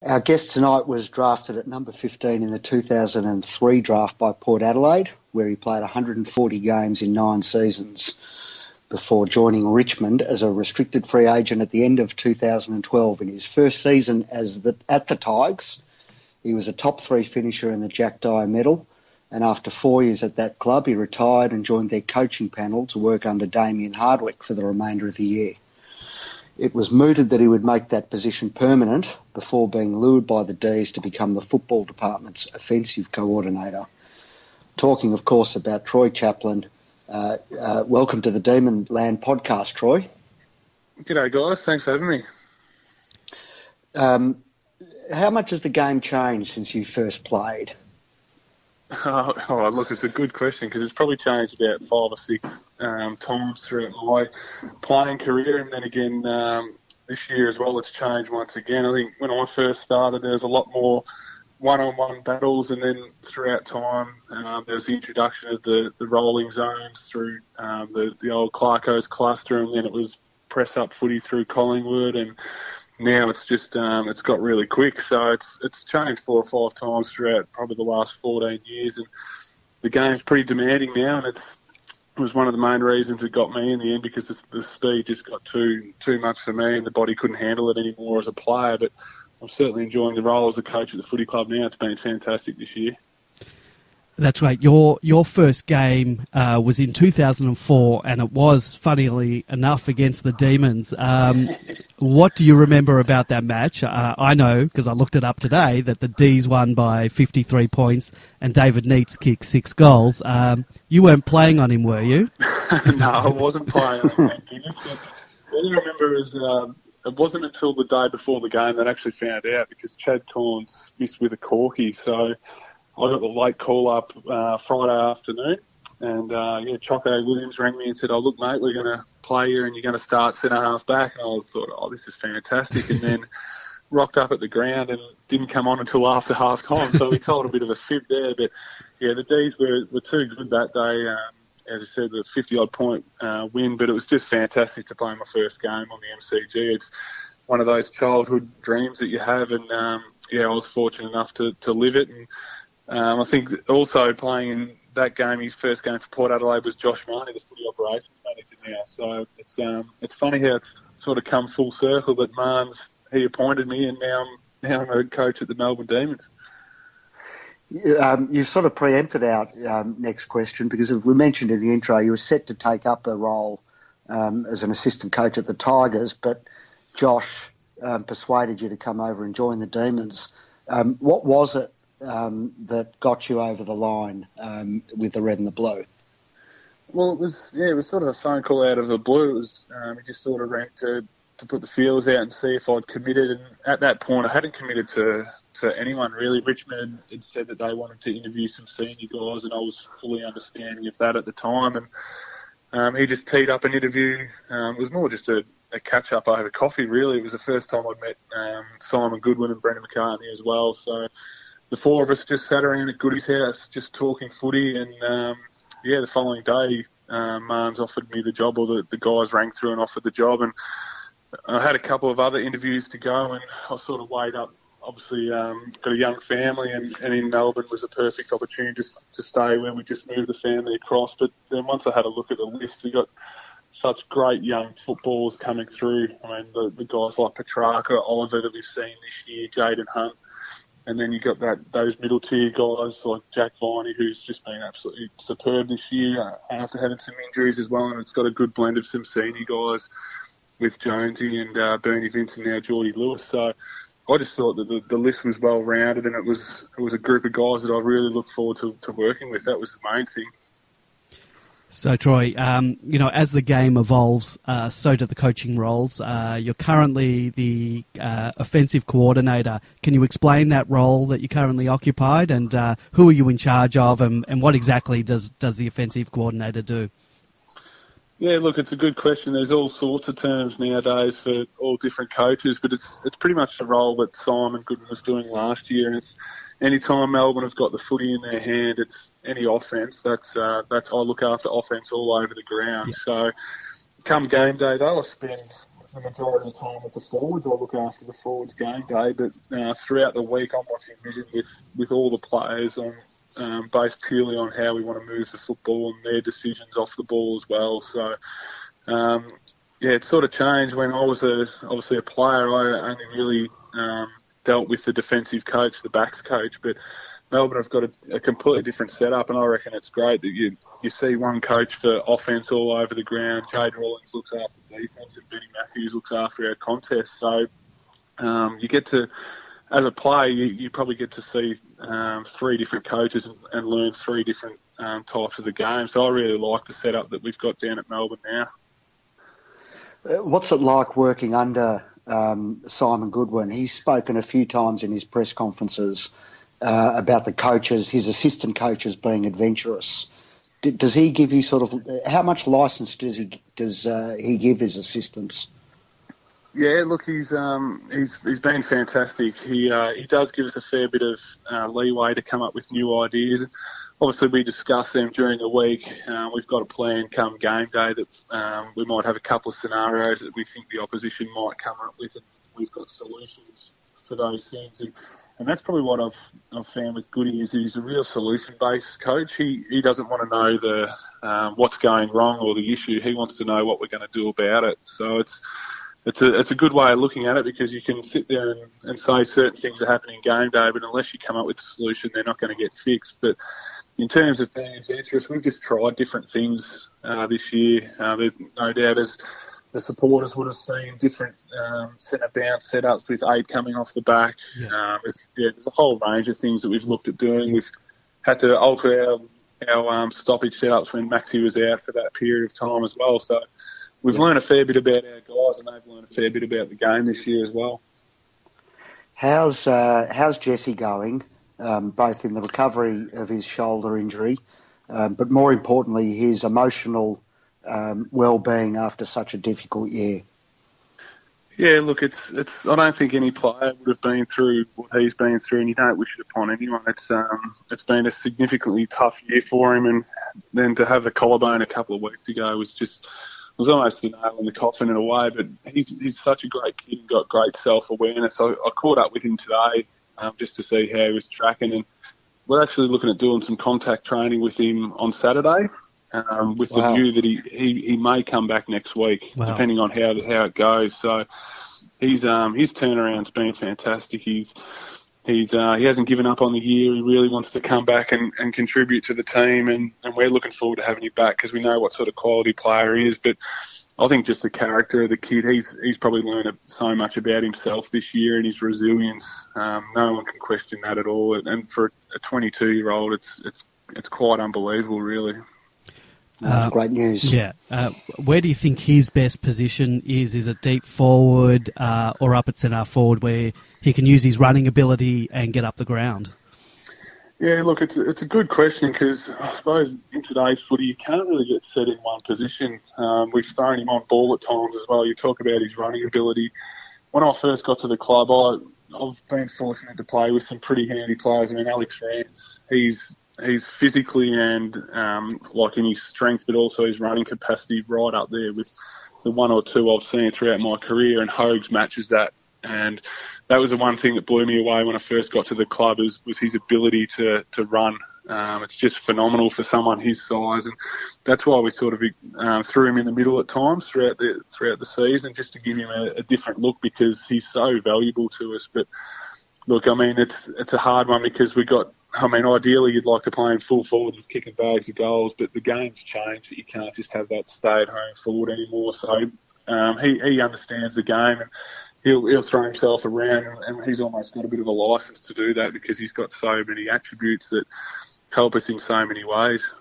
Our guest tonight was drafted at number 15 in the 2003 draft by Port Adelaide, where he played 140 games in 9 seasons before joining Richmond as a restricted free agent at the end of 2012. In his first season at the Tigers, he was a top 3 finisher in the Jack Dyer medal, and after 4 years at that club, he retired and joined their coaching panel to work under Damien Hardwick for the remainder of the year. It was mooted that he would make that position permanent before being lured by the D's to become the football department's offensive coordinator. Talking, of course, about Troy Chaplin. Welcome to the Demonland podcast, Troy. G'day, guys. Thanks for having me. How much has the game changed since you first played? Look, it's a good question because it's probably changed about 5 or 6 times throughout my playing career, and then again this year as well it's changed once again. I think when I first started there was a lot more one-on-one battles, and then throughout time there was the introduction of the rolling zones through the old Clarko's cluster, and then it was press-up footy through Collingwood, and now it's just it's got really quick, so it's changed 4 or 5 times throughout probably the last 14 years, and the game's pretty demanding now, and it was one of the main reasons it got me in the end, because the speed just got too much for me, and the body couldn't handle it anymore as a player. But I'm certainly enjoying the role as a coach at the footy club now. It's been fantastic this year. That's right. Your first game was in 2004, and it was, funnily enough, against the Demons. What do you remember about that match? I know, because I looked it up today, that the D's won by 53 points and David Neitz kicked 6 goals. You weren't playing on him, were you? No, I wasn't playing on him. All I remember is it wasn't until the day before the game that I actually found out, because Chad Corns missed with a corky, so I got the late call-up Friday afternoon, and Choco Williams rang me and said, "Oh, look, mate, we're going to play you and you're going to start centre-half back." And I thought, "Oh, this is fantastic." And then rocked up at the ground and didn't come on until after half-time, so we told a bit of a fib there. But, yeah, the D's were too good that day. As I said, the 50-odd point win, but it was just fantastic to play my first game on the MCG. It's one of those childhood dreams that you have, and, I was fortunate enough to live it. And I think also playing in that game, his first game for Port Adelaide, was Josh Marnie, the footy operations manager now. So it's funny how it's sort of come full circle that he appointed me, and now I'm a coach at the Melbourne Demons. You sort of preempted our next question, because we mentioned in the intro you were set to take up a role as an assistant coach at the Tigers, but Josh persuaded you to come over and join the Demons. What was it that got you over the line with the red and the blue? Well, it was sort of a phone call out of the blue. It was he just sort of rang to put the feelers out and see if I'd committed, and at that point I hadn't committed to anyone really. Richmond had said that they wanted to interview some senior guys, and I was fully understanding of that at the time, and he just teed up an interview. It was more just a catch-up over coffee, really. It was the first time I'd met Simon Goodwin and Brendan McCartney as well, so the 4 of us just sat around at Goody's house just talking footy, and the following day Marnes offered me the job, or the guys rang through and offered the job, and I had a couple of other interviews to go, and I sort of weighed up, obviously got a young family, and in Melbourne was a perfect opportunity to stay where we just moved the family across. But then once I had a look at the list, we got such great young footballers coming through. I mean, the guys like Petrarca, Oliver that we've seen this year, Jaden Hunt, and then you got those middle tier guys like Jack Viney, who's just been absolutely superb this year after having some injuries as well, and it's got a good blend of some senior guys with Jonesy and Bernie Vince and now Geordie Lewis. So I just thought that the list was well rounded, and it was a group of guys that I really look forward to working with. That was the main thing. So Troy, as the game evolves, so do the coaching roles. You're currently the offensive coordinator. Can you explain that role that you currently occupied, and who are you in charge of, and what exactly does the offensive coordinator do? Yeah, look, it's a good question. There's all sorts of terms nowadays for all different coaches, but it's pretty much the role that Simon Goodwin was doing last year. And it's any time Melbourne have got the footy in their hand, it's any offence. That's I look after offence all over the ground. Yeah. So come game day, though, I spend the majority of the time with the forwards. I look after the forwards game day, but throughout the week I'm watching vision with all the players on based purely on how we want to move the football and their decisions off the ball as well. So it sort of changed when I was obviously a player. I only really dealt with the defensive coach, the backs coach, but Melbourne have got a completely different setup, and I reckon it's great that you see one coach for offence all over the ground. Jade Rawlings looks after defence, and Benny Matthews looks after our contest. So you get to, as a player, you probably get to see three different coaches and learn three different types of the game. So I really like the setup that we've got down at Melbourne now. What's it like working under Simon Goodwin? He's spoken a few times in his press conferences about the coaches, his assistant coaches being adventurous. Does he give you how much license does he give his assistants? Yeah, look, he's been fantastic. He does give us a fair bit of leeway to come up with new ideas. Obviously, we discuss them during the week. We've got a plan come game day that we might have a couple of scenarios that we think the opposition might come up with, and we've got solutions for those things. And that's probably what I've found with Goody is he's a real solution-based coach. He doesn't want to know the what's going wrong or the issue. He wants to know what we're going to do about it. So it's a good way of looking at it, because you can sit there and say certain things are happening game day, but unless you come up with a solution, they're not going to get fixed. But in terms of being adventurous, we've just tried different things this year. There's no doubt the supporters would have seen different centre bounce setups with 8 coming off the back. Yeah. There's a whole range of things that we've looked at doing. We've had to alter our stoppage setups when Maxi was out for that period of time as well. So we've learned a fair bit about our guys, and they've learned a fair bit about the game this year as well. How's 𝗟𝗶𝘀𝗰𝗀𝘀 going, both in the recovery of his shoulder injury, but more importantly, his emotional well-being after such a difficult year? Yeah, look, it's. I don't think any player would have been through what he's been through, and you don't wish it upon anyone. It's been a significantly tough year for him, and then to have the collarbone a couple of weeks ago was almost the nail in the coffin in a way. But he's such a great kid and got great self-awareness. I caught up with him today just to see how he was tracking, and we're actually looking at doing some contact training with him on Saturday. With the view that he may come back next week, depending on how it goes. So his turnaround's been fantastic. He hasn't given up on the year. He really wants to come back and contribute to the team, and we're looking forward to having him back because we know what sort of quality player he is. But I think just the character of the kid, he's probably learned so much about himself this year and his resilience. No one can question that at all. And for a 22-year-old, it's quite unbelievable, really. That's great news. Yeah. Where do you think his best position is? Is it deep forward or up at centre forward, where he can use his running ability and get up the ground? Yeah, look, it's a good question, because I suppose in today's footy you can't really get set in one position. We've thrown him on ball at times as well. You talk about his running ability. When I first got to the club, I've been fortunate to play with some pretty handy players. I mean, Alex Rance, he's physically and like in his strength, but also his running capacity right up there with the one or two I've seen throughout my career, and Hogues matches that. And that was the one thing that blew me away when I first got to the club was his ability to run. It's just phenomenal for someone his size, and that's why we sort of threw him in the middle at times throughout the season, just to give him a different look, because he's so valuable to us. But look, I mean, it's a hard one, because ideally you'd like to play him full forward with kicking bags of goals, but the game's changed that you can't just have that stay-at-home forward anymore. So he understands the game, and he'll throw himself around, and he's almost got a bit of a licence to do that, because he's got so many attributes that help us in so many ways.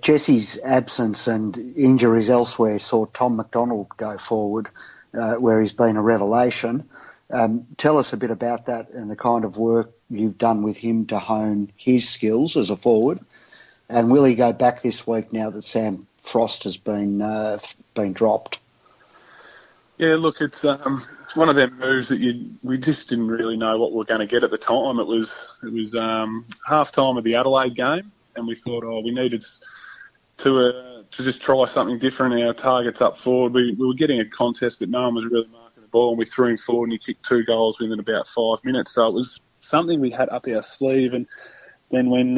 Jesse's absence and injuries elsewhere saw Tom McDonald go forward, where he's been a revelation. Tell us a bit about that and the kind of work you've done with him to hone his skills as a forward. And will he go back this week now that Sam Frost has been dropped? Yeah, look, it's one of them moves that we just didn't really know what we were going to get at the time. It was half time of the Adelaide game, and we thought, we needed to just try something different. Our targets up forward, we were getting a contest, but no one was really marking the ball, and we threw him forward, and he kicked 2 goals within about 5 minutes. So it was something we had up our sleeve. And then when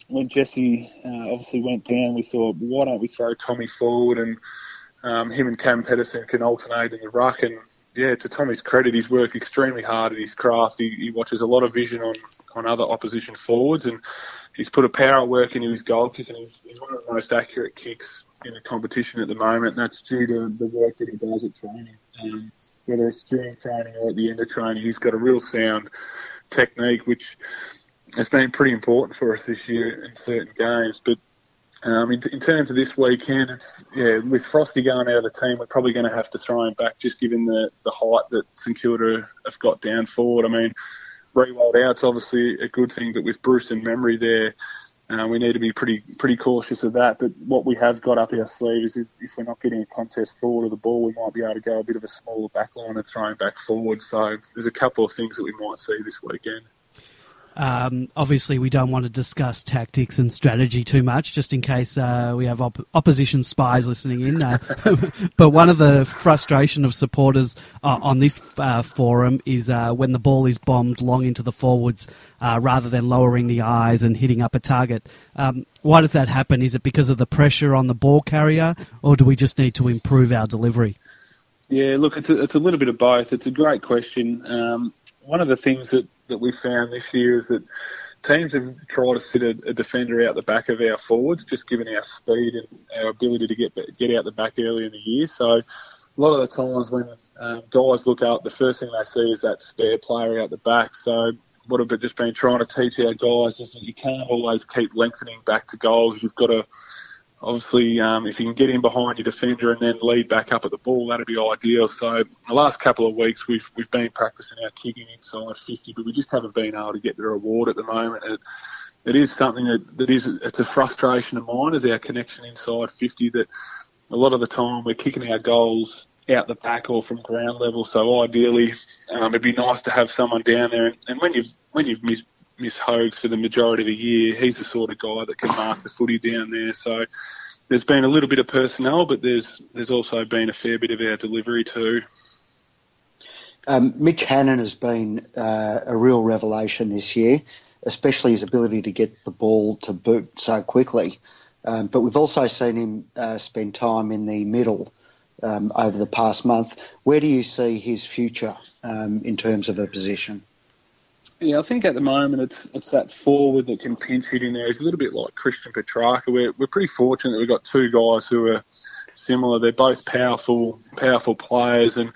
𝗟𝗋𝗀 obviously went down, we thought, why don't we throw Tommy forward, and him and Cam Pedersen can alternate in the ruck. And yeah, to Tommy's credit, he's worked extremely hard at his craft. He watches a lot of vision on other opposition forwards, and he's put a power work into his goal kick, and he's one of the most accurate kicks in the competition at the moment, and that's due to the work that he does at training. Whether it's during training or at the end of training, he's got a real sound technique, which has been pretty important for us this year in certain games. But in terms of this weekend, with Frosty going out of the team, we're probably going to have to throw him back, just given the height that 𝗟𝗏 have got down forward. I mean, Rewald out's obviously a good thing, but with Bruce and Memory there, we need to be pretty cautious of that. But what we have got up our sleeve is if we're not getting a contest forward of the ball, we might be able to go a bit of a smaller back line and throw him back forward. So there's a couple of things that we might see this weekend. Obviously, we don't want to discuss tactics and strategy too much, just in case we have opposition spies listening in. But one of the frustration of supporters on this forum is when the ball is bombed long into the forwards rather than lowering the eyes and hitting up a target. Why does that happen? Is it because of the pressure on the ball carrier, or do we just need to improve our delivery? Yeah, look, it's a little bit of both. It's a great question. One of the things that we found this year is that teams have tried to sit a defender out the back of our forwards, just given our speed and our ability to get out the back early in the year. So a lot of the times when guys look up, the first thing they see is that spare player out the back. So what I've just been trying to teach our guys is that you can't always keep lengthening back to goals. You've got to, obviously, if you can get in behind your defender and then lead back up at the ball, that'd be ideal. So the last couple of weeks, we've been practicing our kicking inside 50, but we just haven't been able to get the reward at the moment. It is something it's a frustration of mine, is our connection inside 50, that a lot of the time we're kicking our goals out the back or from ground level. So ideally, it'd be nice to have someone down there. And when you've missed Hogues for the majority of the year, he's the sort of guy that can mark the footy down there. So there's been a little bit of personnel, but there's also been a fair bit of our delivery too. Mitch Hannon has been a real revelation this year, especially his ability to get the ball to boot so quickly. But we've also seen him spend time in the middle over the past month. Where do you see his future in terms of a position? Yeah, I think at the moment it's that forward that can pinch hit in there. He's a little bit like Christian Petrarca. We're pretty fortunate that we've got two guys who are similar. They're both powerful players, and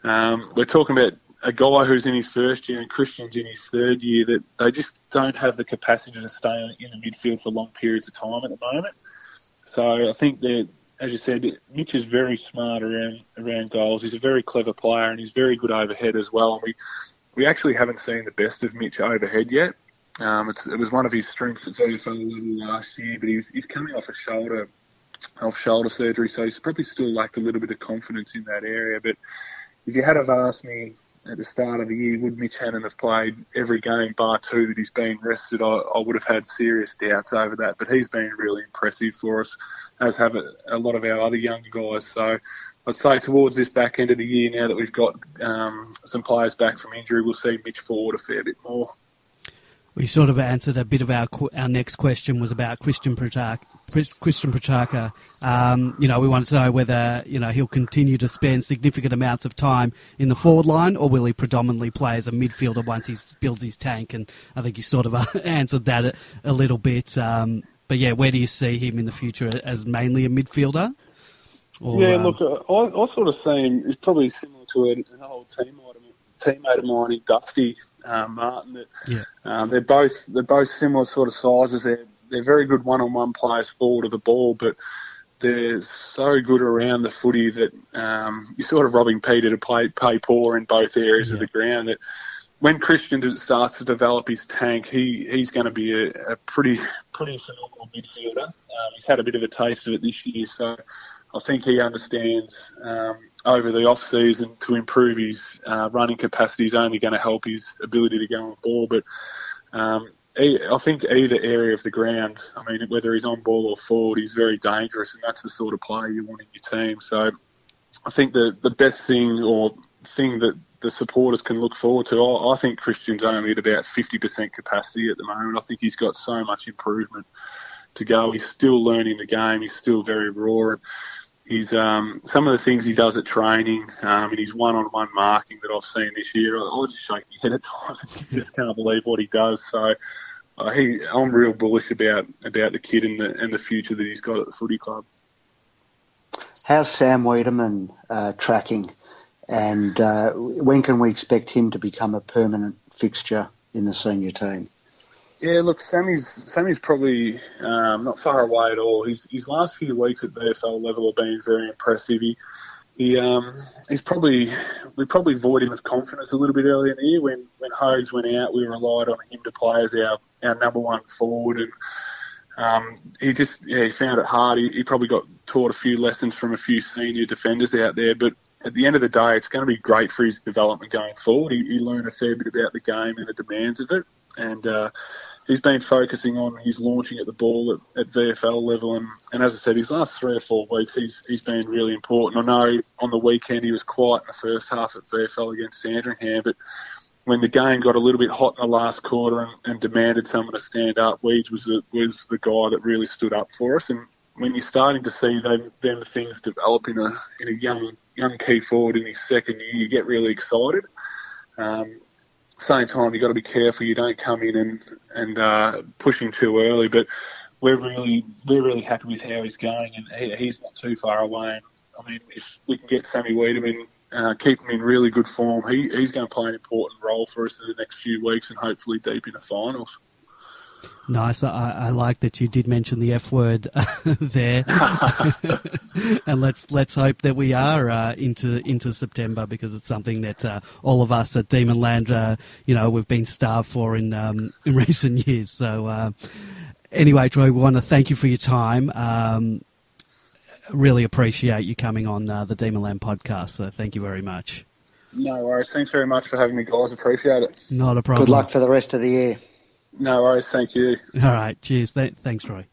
we're talking about a guy who's in his first year and Christian's in his third year, that they just don't have the capacity to stay in the midfield for long periods of time at the moment. So I think that, as you said, Mitch is very smart around goals. He's a very clever player, and he's very good overhead as well. And we actually haven't seen the best of Mitch overhead yet. It was one of his strengths at VFL level last year, but he's coming off shoulder surgery, so he's probably still lacked a little bit of confidence in that area. But if you had have asked me at the start of the year, would Mitch Hannon have played every game bar two that he's been rested, I would have had serious doubts over that. But he's been really impressive for us, as have a lot of our other younger guys. So I'd say towards this back end of the year, now that we've got some players back from injury, we'll see Mitch forward a fair bit more. We sort of answered a bit of our next question was about Christian Petrarca. We wanted to know whether he'll continue to spend significant amounts of time in the forward line, or will he predominantly play as a midfielder once he builds his tank? And I think you sort of answered that a little bit. But yeah, where do you see him in the future, as mainly a midfielder? Or, look, I sort of see him as probably similar to an old teammate of mine in Dusty Martin. They're both similar sort of sizes. They're very good one-on-one players forward of the ball, but they're so good around the footy that you're sort of robbing Peter to pay Paul in both areas of the ground. That when Christian starts to develop his tank, he's going to be a pretty phenomenal midfielder. He's had a bit of a taste of it this year, so I think he understands over the off-season to improve his running capacity is only going to help his ability to go on ball. But I think either area of the ground, I mean, whether he's on ball or forward, he's very dangerous, and that's the sort of player you want in your team. So I think the best thing or thing that the supporters can look forward to, I think Christian's only at about 50% capacity at the moment. I think he's got so much improvement to go. He's still learning the game. He's still very raw. He's some of the things he does at training and his one-on-one marking that I've seen this year, I'll just shake my head at times. I just can't believe what he does. So I'm real bullish about the kid and the future that he's got at the footy club. How's 𝗟𝗂𝘰𝗰𝘀𝘁 tracking? And when can we expect him to become a permanent fixture in the senior team? Yeah, look, Sammy's probably not far away at all. His last few weeks at VFL level have been very impressive. We probably void him of confidence a little bit earlier in the year when Hogues went out. We relied on him to play as our number one forward, and he found it hard. He probably got taught a few lessons from a few senior defenders out there, but at the end of the day, it's going to be great for his development going forward. He learned a fair bit about the game and the demands of it, and he's been focusing on his launching at the ball at VFL level, and as I said, his last 3 or 4 weeks, he's been really important. I know on the weekend he was quiet in the first half at VFL against Sandringham, but when the game got a little bit hot in the last quarter and demanded someone to stand up, Weege was the guy that really stood up for us. And when you're starting to see them things develop in a young key forward in his second year, you get really excited. Same time, you've got to be careful you don't come in and push him too early. But we're really happy with how he's going, and he's not too far away. And, I mean, if we can get 𝗟𝗂𝘰𝗰𝘀𝘁, keep him in really good form, he's going to play an important role for us in the next few weeks and hopefully deep in the finals. Nice. I like that you did mention the F word there, and let's hope that we are into September, because it's something that all of us at Demonland, we've been starved for in recent years. So anyway, Troy, we want to thank you for your time. Really appreciate you coming on the Demonland podcast. So thank you very much. No worries. Thanks very much for having me, guys. Appreciate it. Not a problem. Good luck for the rest of the year. No worries. Thank you. All right. Cheers. Thanks, Troy.